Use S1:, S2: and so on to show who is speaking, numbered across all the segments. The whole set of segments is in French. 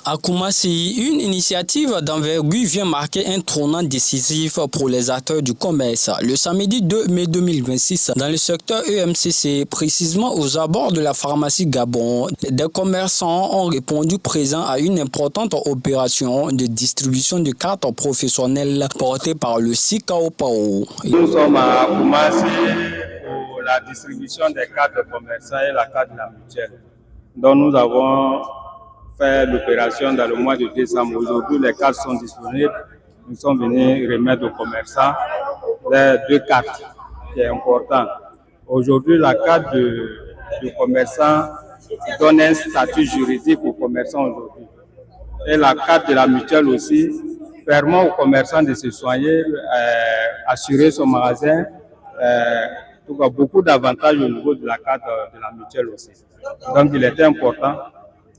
S1: À Koumassi, une initiative d'envergure vient marquer un tournant décisif pour les acteurs du commerce. Le samedi 2 mai 2026, dans le secteur EMCC, précisément aux abords de la pharmacie Gabon, des commerçants ont répondu présents à une importante opération de distribution de cartes professionnelles portée par le Sikaopao.
S2: Nous sommes à Koumassi pour la distribution des cartes de commerçants et la carte de la mutuelle, dont nous avons fait l'opération dans le mois de décembre. Aujourd'hui, les cartes sont disponibles. Nous sommes venus remettre aux commerçants les 2 cartes, qui est important. Aujourd'hui, la carte du commerçant donne un statut juridique aux commerçants aujourd'hui. Et la carte de la mutuelle aussi permet aux commerçants de se soigner, assurer son magasin. Il y a beaucoup d'avantages au niveau de la carte de la mutuelle aussi. Donc, il était important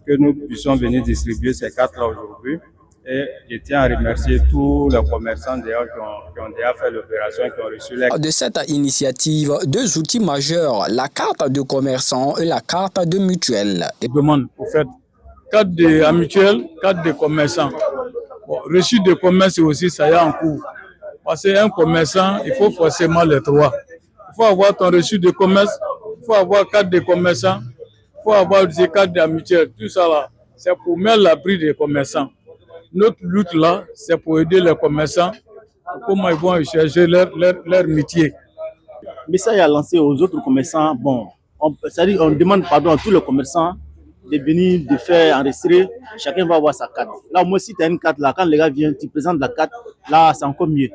S2: que nous puissions venir distribuer ces cartes-là aujourd'hui. Et je tiens à remercier tous les commerçants d'ailleurs qui ont déjà fait l'opération, qui ont reçu les...
S1: De cette initiative, 2 outils majeurs, la carte de commerçant et la carte de mutuelle.
S3: Je demande au fait, carte de mutuelle, carte de commerçant. Bon, reçu de commerce aussi, ça y est en cours. Parce qu'un commerçant, il faut forcément les 3. Il faut avoir ton reçu de commerce, il faut avoir carte de commerçant, il faut avoir des cartes de mutuelle. Tout ça là, c'est pour mettre l'abri des commerçants. Notre lutte là, c'est pour aider les commerçants, comment ils vont chercher leur métier.
S4: Mais ça, il a lancé aux autres commerçants. Bon, on demande pardon à tous les commerçants de venir, de faire enregistrer. Chacun va avoir sa carte. Là, moi, si tu as une carte, là, quand les gars viennent, tu présentes la carte, là, c'est encore mieux.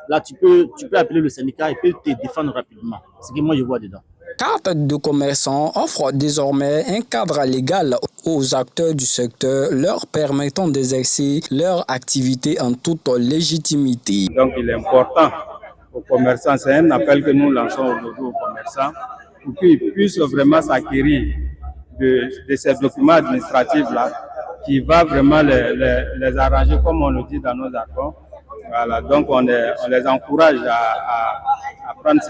S4: Là, tu peux appeler le syndicat et peut te défendre rapidement. C'est ce que moi, je vois dedans.
S1: Carte de commerçant offre désormais un cadre légal aux acteurs du secteur, leur permettant d'exercer leur activité en toute légitimité.
S2: Donc, il est important aux commerçants, c'est un appel que nous lançons aujourd'hui aux commerçants pour qu'ils puissent vraiment s'acquérir de ces documents administratifs-là qui va vraiment les arranger comme on le dit dans nos accords. Voilà, donc on les encourage à prendre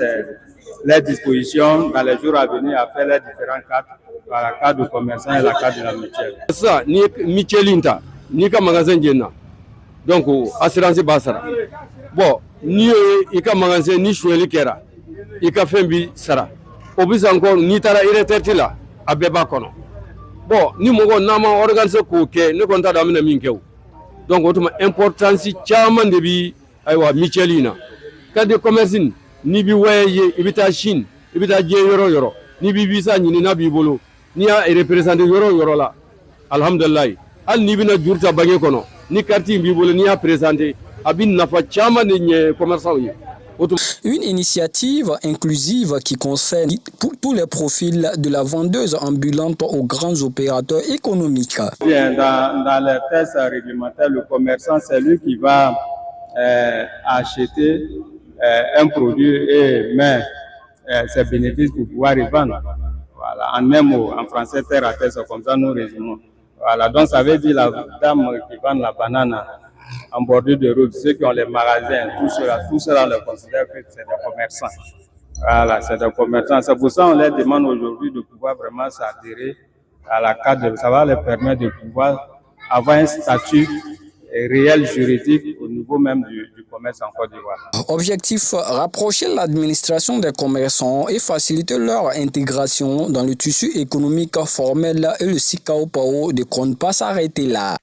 S2: les dispositions dans les jours à venir, à faire les différentes cartes, la carte de commerçant et la carte de la mutuelle.
S5: Ça, ni mutuelle ni ka magasin jenna. Donc assurance basara. Bon, ni ka magasin ni choeli kera. Ka fembi sara. Obisa encore ni tara retraite la abeba kono. Bon, ni mogo nama organiser ko ke ne konta da mina minkew. Donc autrement importance chaman de bi aywa mutuelle carte de commerce ni bi waye ibita Chine ibita je yoro ni bi visa ni na bi bolo ni a représenter yoro la alhamdulillah al ni bi na jurta bagé kono ni carte bi bolo ni a présenter abin nafa chama ni commerçant yi.
S1: Une initiative inclusive qui concerne tous les profils de la vendeuse ambulante aux grands opérateurs économiques.
S2: Dans les tests réglementaires, le commerçant, c'est lui qui va acheter un produit et met ses bénéfices pour pouvoir y vendre. Voilà. En un mot, en français, terre à terre, c'est comme ça nous résumons. Voilà. Donc ça veut dire la dame qui vend la banane en bordure de route, ceux qui ont les magasins, tout cela, on les considère que c'est des commerçants. Voilà, c'est des commerçants. C'est pour ça qu'on leur demande aujourd'hui de pouvoir vraiment s'adhérer à la carte. Ça va leur permettre de pouvoir avoir un statut réel juridique au niveau même du commerce en Côte d'Ivoire.
S1: Objectif, rapprocher l'administration des commerçants et faciliter leur intégration dans le tissu économique formel et le Sikaopao ne compte pas s'arrêter là.